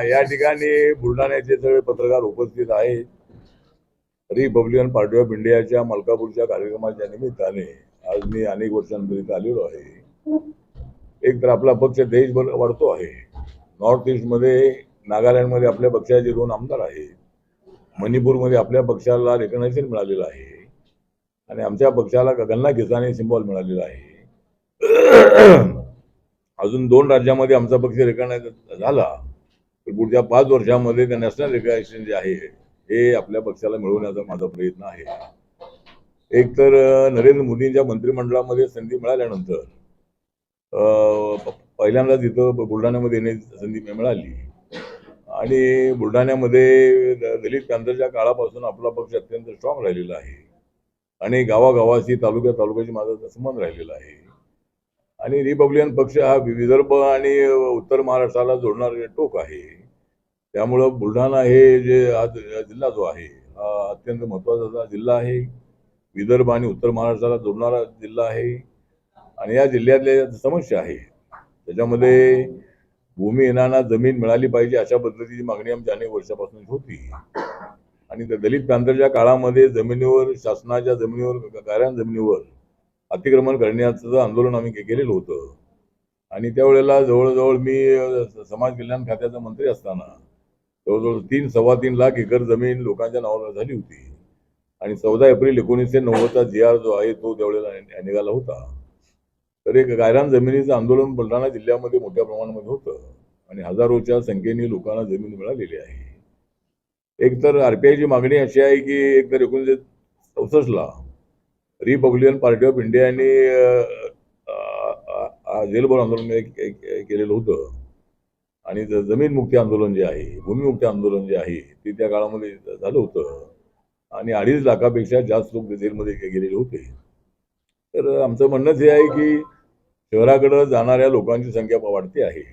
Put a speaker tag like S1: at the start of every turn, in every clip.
S1: या ठिकाणी बुलढाण्याचे सगळे पत्रकार उपस्थित आहेत. रिपब्लिकन पार्टी ऑफ इंडियाच्या मलकापूरच्या कार्यक्रमाच्या निमित्ताने आज मी अनेक वर्षांपूर्वी इथे आलेलो आहे. एक तर आपला पक्ष देशभर वाढतो आहे. नॉर्थ ईस्ट मध्ये नागालँडमध्ये आपल्या पक्षाचे 2 आमदार आहेत. मणिपूरमध्ये आपल्या पक्षाला रेकग्नायझेशन मिळालेलं आहे आणि आमच्या पक्षाला गगनला किसानी सिम्बॉल मिळालेला आहे. अजून 2 राज्यामध्ये आमचा पक्ष रेकग्नाइज झाला तर पुढच्या 5 वर्षांमध्ये त्या नॅशनल रेकग्नायझेशन जे आहे हे आपल्या पक्षाला मिळवण्याचा माझा प्रयत्न आहे. एक तर नरेंद्र मोदींच्या मंत्रिमंडळामध्ये संधी मिळाल्यानंतर पहिल्यांदाच इथं बुलढाण्यामध्ये येण्याची संधी मिळाली आणि बुलढाण्यामध्ये दलित पॅंथरच्या काळापासून आपला पक्ष अत्यंत स्ट्रॉंग राहिलेला आहे आणि गावागावाशी तालुक्याची माझा संबंध राहिलेला आहे. आणि रिपब्लिकन पक्ष हा विदर्भ आणि उत्तर महाराष्ट्राला जोडणारे टोक आहे. त्यामुळं बुलढाणा हे जे आज जिल्हा जो आहे हा अत्यंत महत्त्वाचा जिल्हा आहे. विदर्भ आणि उत्तर महाराष्ट्राला जोडणारा जिल्हा आहे आणि या जिल्ह्यातल्या समस्या आहे त्याच्यामध्ये भूमिहीनांना जमीन मिळाली पाहिजे अशा पद्धतीची मागणी आमची अनेक वर्षापासून होती. आणि त्या दलित पॅंथरच्या काळामध्ये जमिनीवर शासनाच्या जमिनीवर गाऱ्हाण जमिनीवर अतिक्रमण करण्याचं आंदोलन आम्ही केलेलं होतं आणि त्यावेळेला जवळजवळ मी समाज कल्याण खात्याचा मंत्री असताना जवळजवळ 3-3.25 लाख एकर जमीन लोकांच्या नावावर झाली होती आणि 14 एप्रिल 1990चा GR जो आहे तो त्यावेळेला निघाला होता. तर एक गायरान जमिनीचं आंदोलन बुलढाणा जिल्ह्यामध्ये मोठ्या प्रमाणामध्ये होतं आणि हजारोच्या संख्येने लोकांना जमीन मिळालेली आहे. एक तर RPIची मागणी अशी आहे की एक तर 1964ला रिपब्लिकन पार्टी ऑफ इंडियाने जेलभर आंदोलन केलेलं होतं आणि जमीन मुक्ती आंदोलन जे आहे भूमिमुक्ती आंदोलन जे आहे ते त्या काळामध्ये झालं होतं आणि 2.5 लाखापेक्षा जास्त लोक जेलमध्ये गेलेले होते. तर आमचं म्हणणंच हे आहे की शहराकडे जाणाऱ्या लोकांची संख्या वाढते आहे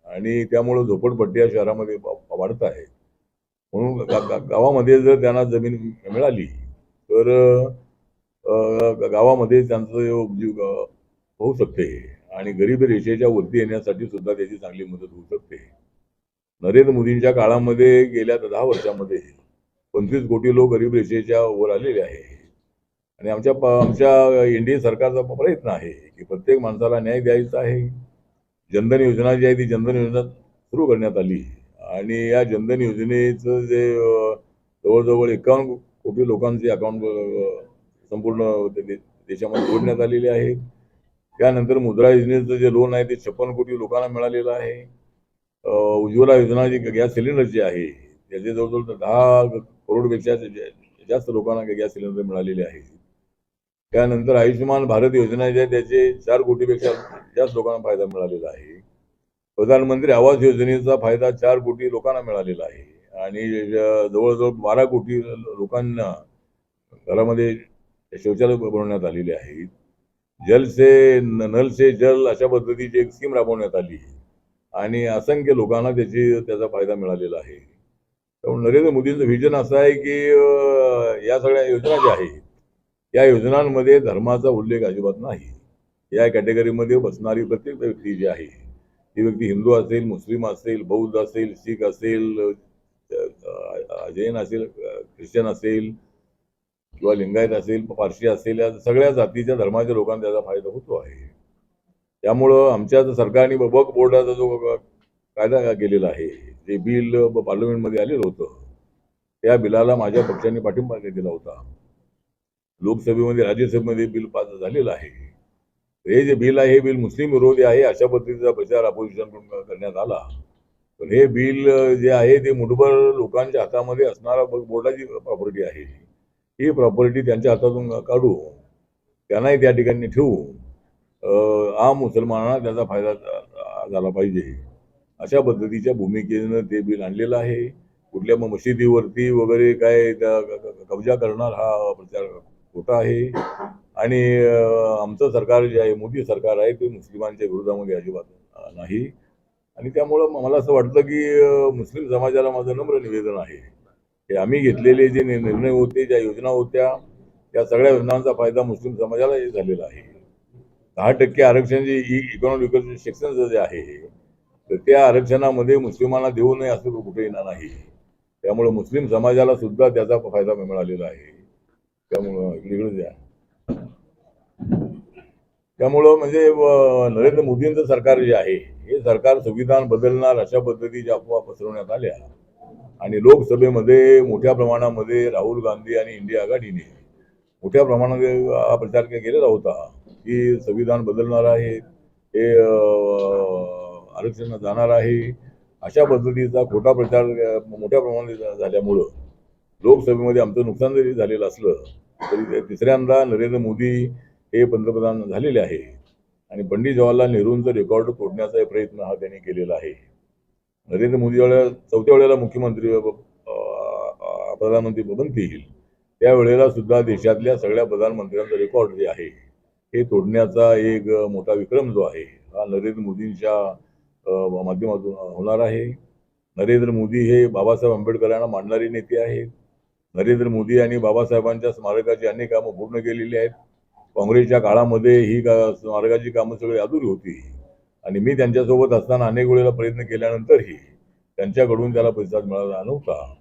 S1: आणि त्यामुळं झोपडपट्टी या शहरामध्ये वाढत आहे. म्हणून गावामध्ये जर त्यांना जमीन मिळाली तर गावामध्ये त्यांचं उपजीव होऊ शकते आणि गरिबी रेषेच्या वरती येण्यासाठी सुद्धा त्याची चांगली मदत होऊ शकते. नरेंद्र मोदींच्या काळामध्ये गेल्या 10 वर्षांमध्ये 25 कोटी लोक गरीब रेषेच्या वर आलेले आहे आणि आमच्या NDA सरकारचा प्रयत्न आहे की प्रत्येक माणसाला न्याय द्यायचा आहे. जनधन योजना जी आहे ती जनधन योजना सुरू करण्यात आली आणि या जनधन योजनेचं जे जवळजवळ 51 कोटी लोकांचे अकाउंट संपूर्ण देशामध्ये जोडण्यात आलेले आहेत. त्यानंतर मुद्रा योजनेचं जे लोन आहे ते 56 कोटी लोकांना मिळालेलं आहे. उज्ज्वला योजना जी गॅस सिलेंडर जे आहे त्याचे जवळजवळ 10 करोडपेक्षा जास्त लोकांना गॅस सिलेंडर मिळालेले आहे. त्यानंतर आयुष्यमान भारत योजना जी आहे त्याचे 4 कोटीपेक्षा जास्त लोकांना फायदा मिळालेला आहे. प्रधानमंत्री आवास योजनेचा फायदा 4 कोटी लोकांना मिळालेला आहे आणि जवळजवळ 12 कोटी लोकांना घरामध्ये शौचालय बनवण्यात आलेले आहेत. जल से नल से जल अशा पद्धतीची एक स्कीम राबवण्यात आली आणि असंख्य लोकांना त्याचा फायदा मिळालेला आहे. त्यामुळे नरेंद्र मोदींचं व्हिजन असं आहे की या सगळ्या योजना ज्या आहेत या योजनांमध्ये धर्माचा उल्लेख अजिबात नाही. या कॅटेगरीमध्ये बसणारी प्रत्येक व्यक्ती जी आहे ती व्यक्ती हिंदू असेल, मुस्लिम असेल, बौद्ध असेल, शीख असेल, जैन असेल, ख्रिश्चन असेल किंवा लिंगायत असेल, पारशी असेल, या सगळ्या जातीच्या धर्माच्या लोकांना त्याचा फायदा होतो आहे. त्यामुळं आमच्या सरकारने वक्फ बोर्डाचा जो कायदा केलेला आहे ते बिल पार्लमेंटमध्ये आलेलं होतं त्या बिलाला माझ्या पक्षाने पाठिंबा दिला होता. लोकसभेमध्ये राज्यसभेमध्ये बिल पास झालेलं आहे. हे जे बिल आहे हे बिल मुस्लिम विरोधी आहे अशा पद्धतीचा प्रचार अपोजिशन करण्यात आला. पण हे बिल जे आहे ते मुठभर लोकांच्या हातामध्ये असणारा बोर्डाची प्रॉपर्टी आहे. ही प्रॉपर्टी त्यांच्या हातातून काढू त्यांनाही त्या ठिकाणी ठेवू आम मुसलमानांना त्याचा फायदा झाला पाहिजे अशा पद्धतीच्या भूमिकेनं ते बिल आणलेलं आहे. कुठल्या मशिदीवरती वगैरे काय कब्जा करणार हा प्रचार खोटा आहे आणि आमचं सरकार जे आहे मोदी सरकार आहे ते मुस्लिमांच्या विरोधामध्ये अजिबात नाही. आणि त्यामुळं मला असं वाटतं की मुस्लिम समाजाला माझं नम्र निवेदन आहे की आम्ही घेतलेले जे निर्णय होते, ज्या योजना होत्या त्या सगळ्या योजनांचा फायदा मुस्लिम समाजालाही झालेला आहे. 10% आरक्षण जे इकॉनॉमिक सेक्शन जे आहे तर त्या आरक्षणामध्ये मुस्लिमांना देऊ नये असं कुठेही नाही. त्यामुळे मुस्लिम समाजाला सुद्धा त्याचा फायदा मिळालेला आहे. त्यामुळं इकडे द्या. त्यामुळं म्हणजे नरेंद्र मोदींचं सरकार जे आहे हे सरकार संविधान बदलणार अशा पद्धतीच्या अफवा पसरवण्यात आल्या आणि लोकसभेमध्ये मोठ्या प्रमाणामध्ये राहुल गांधी आणि इंडिया आघाडीने मोठ्या प्रमाणामध्ये हा प्रचार केलेला होता की संविधान बदलणार आहे, हे आरक्षण जाणार आहे, अशा पद्धतीचा खोटा प्रचार मोठ्या प्रमाणात झाल्यामुळं लोकसभेमध्ये आमचं नुकसान जरी झालेलं असलं तरी तिसऱ्यांदा नरेंद्र मोदी हे पंतप्रधान झालेले आहे आणि पंडित जवाहरलाल नेहरूंचं रेकॉर्ड तोडण्याचा प्रयत्न हा त्यांनी केलेला आहे. नरेंद्र मोदी ज्यावेळेला चौथ्या वेळेला मुख्यमंत्री प्रधानमंत्री बनतील त्यावेळेला सुद्धा देशातल्या सगळ्या प्रधानमंत्र्यांचं रेकॉर्ड जे आहे हे तोडण्याचा एक मोठा विक्रम जो आहे हा नरेंद्र मोदींच्या माध्यमातून होणार आहे. नरेंद्र मोदी हे बाबासाहेब आंबेडकरांना मानणारे नेते आहेत. नरेंद्र मोदी आणि बाबासाहेबांच्या स्मारकाची अनेक कामं पूर्ण केलेली आहेत. काँग्रेसच्या काळामध्ये ही स्मारकाची कामं सगळी अधुरी होती आणि मी त्यांच्यासोबत असताना अनेक वेळेला प्रयत्न केल्यानंतरही त्यांच्याकडून त्याला प्रतिसाद मिळाला नव्हता.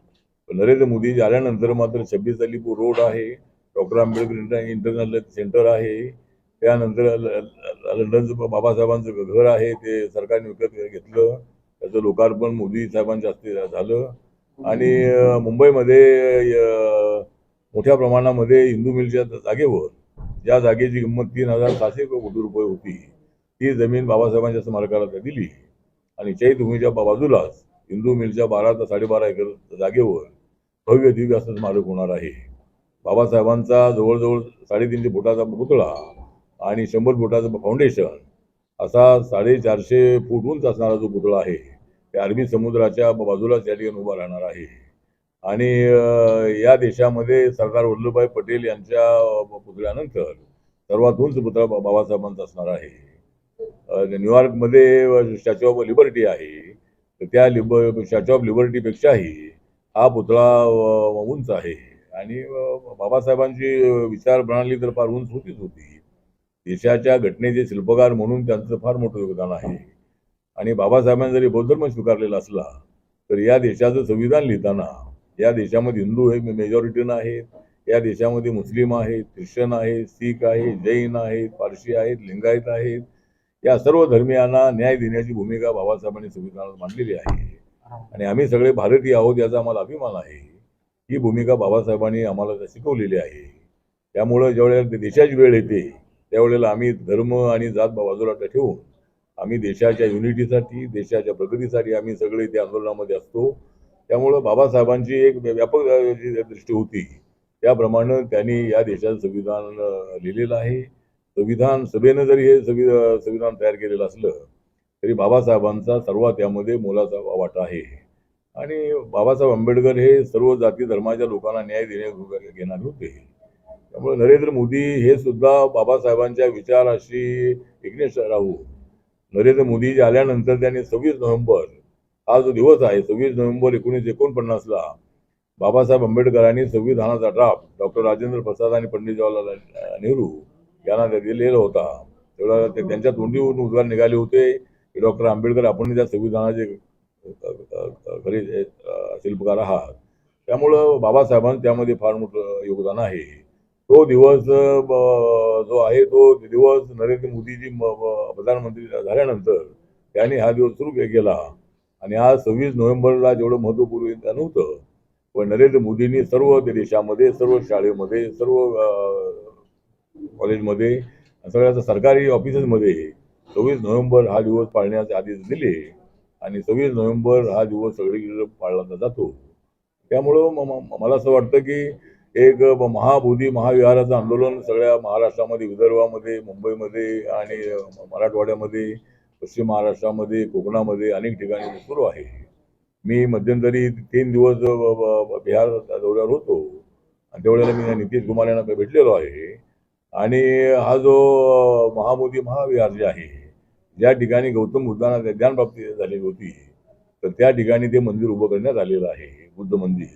S1: नरेंद्र मोदी आल्यानंतर मात्र 26 अलीपूर रोड आहे, डॉक्टर आंबेडकर इंटरनॅशनल सेंटर आहे, त्यानंतर लंडनचं बाबासाहेबांचं घर आहे ते सरकारने विकत घेतलं, त्याचं लोकार्पण मोदी साहेबांच्या हस्ते झालं आणि मुंबईमध्ये मोठ्या प्रमाणामध्ये हिंदू मिलच्या जागेवर ज्या जागेची किंमत 3,600 कोटी रुपये होती ती जमीन बाबासाहेबांच्या स्मारकाला दिली आणि चैत्यभूमीच्या बाजूलाच हिंदू मिलच्या 12 ते 12.5 एकर जागेवर भव्य दिव्य असं स्मारक होणार आहे. बाबासाहेबांचा जवळजवळ 350 फुटाचा पुतळा आणि 100 फुटाचं फाउंडेशन असा 450 फूट उंच असणारा जो पुतळा आहे त्या अरबी समुद्राच्या बाजूलाच या ठिकाणी उभा राहणार आहे आणि या देशामध्ये सरदार वल्लभभाई पटेल यांच्या पुतळ्यानंतर सर्वात उंच पुतळा बाबासाहेबांचा असणार आहे. न्यूयॉर्कमध्ये स्टॅच्यू ऑफ लिबर्टी आहे, तर त्या स्टॅच्यू ऑफ लिबर्टीपेक्षाही हा पुतळा उंच आहे आणि बाबासाहेबांची विचार प्रणाली तर फार उंच होतीच होती. देशाच्या घटनेचे शिल्पकार म्हणून त्यांचं फार मोठं योगदान आहे आणि बाबासाहेबांनी जरी बौद्ध धर्म स्वीकारलेला असला तर या देशाचं संविधान लिहिताना या देशामध्ये हिंदू हे मेजॉरिटीनं आहेत, या देशामध्ये मुस्लिम आहेत, ख्रिश्चन आहेत, शीख आहेत, जैन आहेत, पारशी आहेत, लिंगायत आहेत, या सर्व धर्मियांना न्याय देण्याची भूमिका बाबासाहेबांनी संविधानात मांडलेली आहे आणि आम्ही सगळे भारतीय आहोत याचा आम्हाला अभिमान आहे. ही भूमिका बाबासाहेबांनी आम्हाला शिकवलेली आहे. त्यामुळं ज्यावेळेला देशाची वेळ येते त्यावेळेला आम्ही धर्म आणि जात बाजूला ठेवून आम्ही देशाच्या युनिटीसाठी, देशाच्या प्रगतीसाठी आम्ही सगळे त्या आंदोलनामध्ये असतो. त्यामुळं बाबासाहेबांची एक व्यापक जी दृष्टी होती त्याप्रमाणे त्यांनी या देशाचं संविधान लिहिलेलं आहे. संविधान सभेनं जरी हे संविधान तयार केलेलं असलं तरी बाबासाहेबांचा सर्वात यामध्ये मोलाचा वाटा आहे आणि बाबासाहेब आंबेडकर हे सर्व जाती धर्माच्या लोकांना न्याय घेणारे होते. त्यामुळे नरेंद्र मोदी हे सुद्धा बाबासाहेबांच्या विचाराशी एकनिष्ठ राहू. नरेंद्र मोदी आल्यानंतर त्यांनी 26 नोव्हेंबर हा जो दिवस आहे 26 नोव्हेंबर 1949ला बाबासाहेब आंबेडकरांनी संविधानाचा ड्राफ्ट डॉक्टर राजेंद्र प्रसाद आणि पंडित जवाहरलाल नेहरू यांना दिलेला होता. तेवढा त्यांच्या तोंडीवरून उद्गार निघाले होते की डॉक्टर आंबेडकर आपण त्या संविधानाचे खरे शिल्पकार आहात. त्यामुळं बाबासाहेबांचं त्यामध्ये फार मोठं योगदान आहे. तो दिवस जो आहे तो दिवस नरेंद्र मोदीजी प्रधानमंत्री झाल्यानंतर त्यांनी हा दिवस सुरू केला आणि आज 26 नोव्हेंबरला जेवढं महत्त्वपूर्ण नव्हतं पण नरेंद्र मोदींनी सर्व देशामध्ये, सर्व शाळेमध्ये, सर्व कॉलेजमध्ये, सगळ्या सरकारी ऑफिसेसमध्ये 26 नोव्हेंबर हा दिवस पाळण्याचे आदेश दिले आणि 26 नोव्हेंबर हा दिवस सगळीकडे पाळला जातो. त्यामुळं मला असं वाटतं की एक महाबोधी महाविहाराचं आंदोलन सगळ्या महाराष्ट्रामध्ये, विदर्भामध्ये, मुंबईमध्ये आणि मराठवाड्यामध्ये, पश्चिम महाराष्ट्रामध्ये, कोकणामध्ये अनेक ठिकाणी सुरू आहे. मी मध्यंतरी 3 दिवस बिहार दौऱ्यावर होतो आणि त्यावेळेला मी नितीश कुमार यांना भेटलेलो आहे आणि हा जो महाबोधी महाविहार जे आहे ज्या ठिकाणी गौतम बुद्धांना ज्ञानप्राप्ती झालेली होती तर त्या ठिकाणी ते मंदिर उभं करण्यात आलेलं आहे, बुद्ध मंदिर.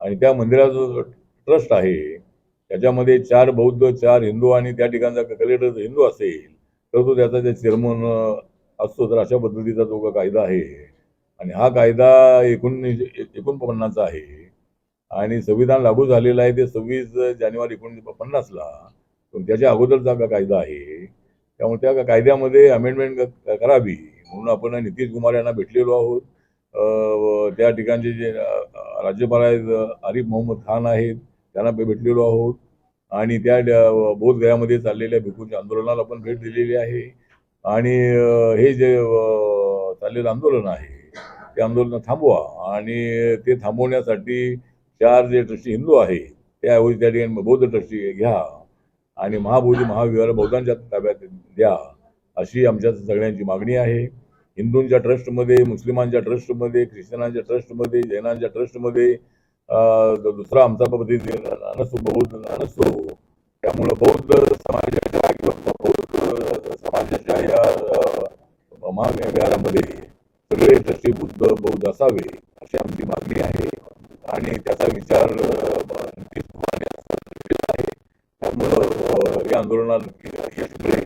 S1: आणि त्या मंदिराचं ट्रस्ट आहे त्याच्यामध्ये 4 बौद्ध, 4 हिंदू आणि त्या ठिकाणचा कलेक्टर हिंदू असेल तर तो त्याचा चेअरमन असतो, तर अशा पद्धतीचा जो कायदा आहे आणि हा कायदा 49चा आहे आणि संविधान लागू झालेलं आहे ते 26 जानेवारी 1950ला. पण त्याच्या अगोदरचा कायदा आहे. त्यामुळे त्या कायद्यामध्ये अमेंडमेंट करावी म्हणून आपण नितीश कुमार यांना भेटलेलो आहोत. त्या ठिकाणचे जे राज्यपाल आहेत आरिफ मोहम्मद खान आहेत, त्यांना भेटलेलो आहोत आणि त्या बोधगयामध्ये चाललेल्या भिकूंच्या आंदोलनाला पण भेट दिलेली आहे. आणि हे जे चाललेलं आंदोलन आहे ते आंदोलन थांबवा आणि ते थांबवण्यासाठी 4 जे ट्रस्टी हिंदू आहे त्याऐवजी त्या ठिकाणी बौद्ध ट्रस्टी घ्या आणि महाबोधी महाविहार बौद्धांच्या ताब्यात द्या, अशी आमच्या सगळ्यांची मागणी आहे. हिंदूंच्या ट्रस्टमध्ये, मुस्लिमांच्या ट्रस्टमध्ये, ख्रिश्चनांच्या ट्रस्टमध्ये, जैनांच्या ट्रस्टमध्ये दुसरा आमचा पद्धती नसतो, बौद्ध नसतो. त्यामुळं बौद्ध समाजाच्या किंवा बौद्ध समाजाच्या या महाविहारामध्ये सगळे ट्रस्टी बौद्ध असावे अशी आमची मागणी आहे आणि त्याचा विचार नितीश कुमार केलेला आहे. त्यामुळं या आंदोलनात यश मिळेल.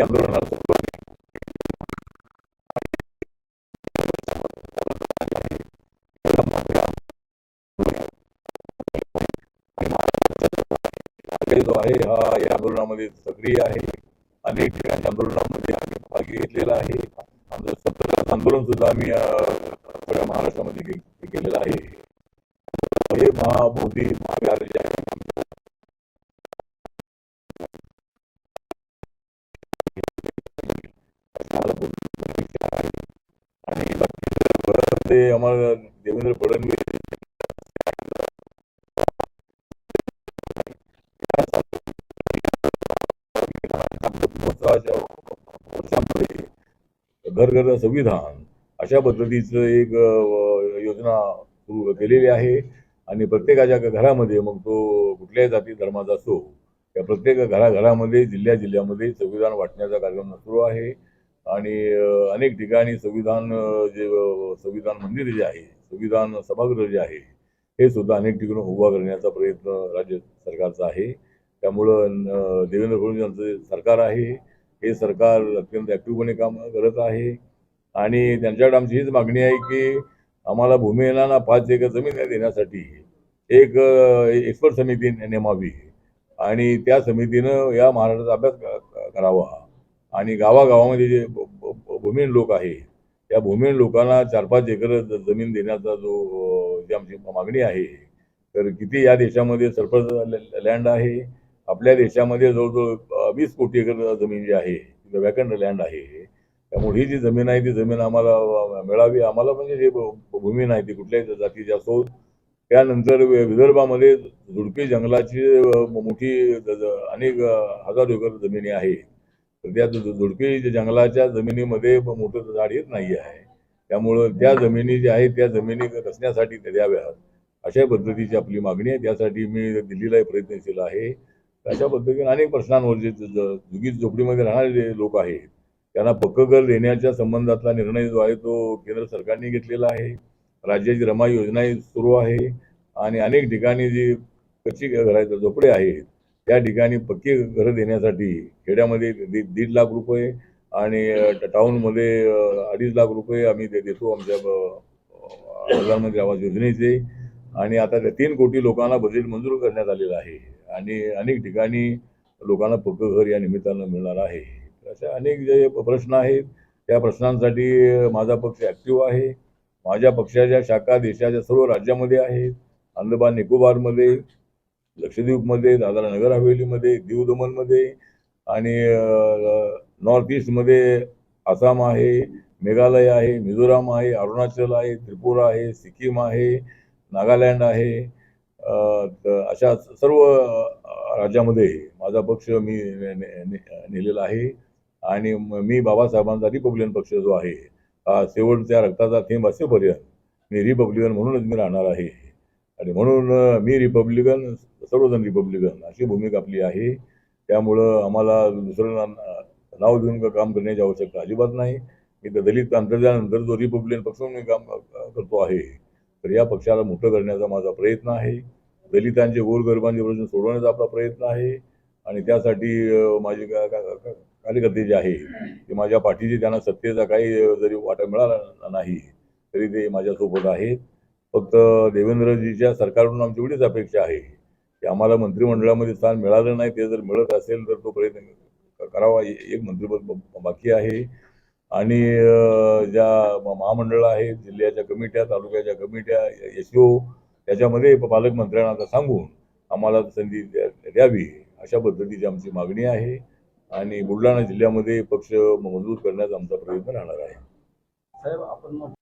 S1: आंदोलनाला जो आहे हा या आंदोलनामध्ये सक्रिय आहे. अनेक ठिकाणी आंदोलनामध्ये आम्ही भाग घेतलेला आहे. आमचं 17 आंदोलन सुद्धा आम्ही सगळ्या महाराष्ट्रामध्ये केलेलं आहे. हे महाबोधी महाविहार जे आहे आणि ते आम्हाला देवेंद्र फडणवीस वर्षामध्ये घर घर संविधान अशा पद्धतीचं एक योजना सुरू केलेली आहे आणि प्रत्येकाच्या घरामध्ये, मग तो कुठल्याही जाती धर्माचा असो, त्या प्रत्येक घरामध्ये जिल्ह्यामध्ये संविधान वाटण्याचा कार्यक्रम सुरू आहे आणि अनेक ठिकाणी संविधान जे संविधान मंदिर जे आहे, संविधान सभागृह जे आहे, हे सुद्धा अनेक ठिकाणी उभा करण्याचा प्रयत्न राज्य सरकारचा आहे. त्यामुळं देवेंद्र फडणवीस यांचं सरकार आहे, हे सरकार अत्यंत ॲक्टिव्हपणे काम करत आहे आणि त्यांच्याकडे आमची हीच मागणी आहे की आम्हाला भूमिहीनांना 5 एकर जमीन देण्यासाठी एक एक्सपर्ट समिती नेमावी आणि त्या समितीनं या महाराष्ट्राचा अभ्यास करावा आणि गावागावामध्ये जे भूमिहीन लोक आहे त्या भूमिहीन लोकांना 4-5 एकर जमीन देण्याचा जी आमची मागणी आहे. तर किती या देशामध्ये सरप्लस लँड आहे, आपल्या देशामध्ये जवळजवळ 20 कोटी एकर जमीन जी आहे वॅकंट लँड आहे. त्यामुळे ही जी जमीन आहे ती जमीन आम्हाला मिळावी. आम्हाला म्हणजे जे भूमिहीन आहे ती कुठल्याही जातीची असो. त्यानंतर विदर्भामध्ये झुडपी जंगलाची मोठी अनेक हजारो एकर जमिनी आहे. तर त्या झुडपी जंगलाच्या जमिनीमध्ये मोठं झाड येत नाही आहे. त्यामुळं त्या जमिनी ज्या आहेत त्या जमिनी कसण्यासाठी द्याव्यात अशा पद्धतीची आपली मागणी आहे. त्यासाठी मी दिल्लीलाही प्रयत्नशील आहे. अशा पद्धतीने अनेक प्रश्नांवर जे झुगीत झोपडीमध्ये राहणारे जे लोक आहेत त्यांना पक्कं घर देण्याच्या संबंधातला निर्णय जो आहे तो केंद्र सरकारने घेतलेला आहे. राज्याची रमाई योजनाही सुरू आहे आणि अनेक ठिकाणी जी कच्ची घराचे झोपडे आहेत त्या ठिकाणी पक्की घरं देण्यासाठी खेड्यामध्ये 1.5 लाख रुपये आणि टाऊनमध्ये 2.5 लाख रुपये आम्ही देतो आमच्या प्रधानमंत्री आवास योजनेचे आणि आता 3 कोटी लोकांना बजेट मंजूर करण्यात आलेलं आहे आणि अनेक ठिकाणी लोकांना पक्कं घर या निमित्तानं मिळणार आहे. अशा अनेक जे प्रश्न आहेत त्या प्रश्नांसाठी माझा पक्ष ॲक्टिव्ह आहे. माझ्या पक्षाच्या शाखा देशाच्या सर्व राज्यामध्ये आहेत. अंदमान निकोबारमध्ये, लक्षद्वीपमध्ये, दादरा नगर हवेलीमध्ये, दीव दमनमध्ये आणि नॉर्थ ईस्टमध्ये आसाम आहे, मेघालय आहे, मिझोराम आहे, अरुणाचल आहे, त्रिपुरा आहे, सिक्कीम आहे, नागालँड आहे. अशा सर्व राज्यामध्ये माझा पक्ष मी नेलेला आहे आणि मी बाबासाहेबांचा रिपब्लिकन पक्ष जो आहे शेवटच्या रक्ताचा थेंब असेपर्यंत मी रिपब्लिकन म्हणूनच मी राहणार आहे आणि म्हणून मी रिपब्लिकन, सर्वजण रिपब्लिकन अशी भूमिका आपली आहे. त्यामुळं आम्हाला दुसरं नाव देऊन काम करण्याची आवश्यकता अजिबात नाही. मी दलित आंतरजाल्यानंतर जो रिपब्लिकन पक्ष म्हणून काम करतो आहे तर या पक्षाला मोठं करण्याचा माझा प्रयत्न आहे. दलितांचे गोरगरिबांचे प्रश्न सोडवण्याचा आपला प्रयत्न आहे आणि त्यासाठी माझे कार्यकर्ते जे आहे ते माझ्या पाठीशी, त्यांना सत्तेचा काही जरी वाटा मिळाला नाही तरी ते माझ्यासोबत आहेत. फक्त देवेंद्रजीच्या सरकारकडून आमची एवढीच अपेक्षा आहे की आम्हाला मंत्रिमंडळामध्ये स्थान मिळालं नाही, ते जर मिळत असेल तर तो प्रयत्न करावा. एक मंत्रिपद बाकी आहे आणि ज्या महामंडळ आहेत, जिल्ह्याच्या कमिट्या, तालुक्याच्या कमिट्या, एसओ, त्याच्यामध्ये पालकमंत्र्यांना आता सांगून आम्हाला संधी द्यावी अशा पद्धतीची आमची मागणी आहे आणि बुलढाणा जिल्ह्यामध्ये पक्ष मजबूत करण्याचा आमचा प्रयत्न राहणार आहे.
S2: साहेब, आपण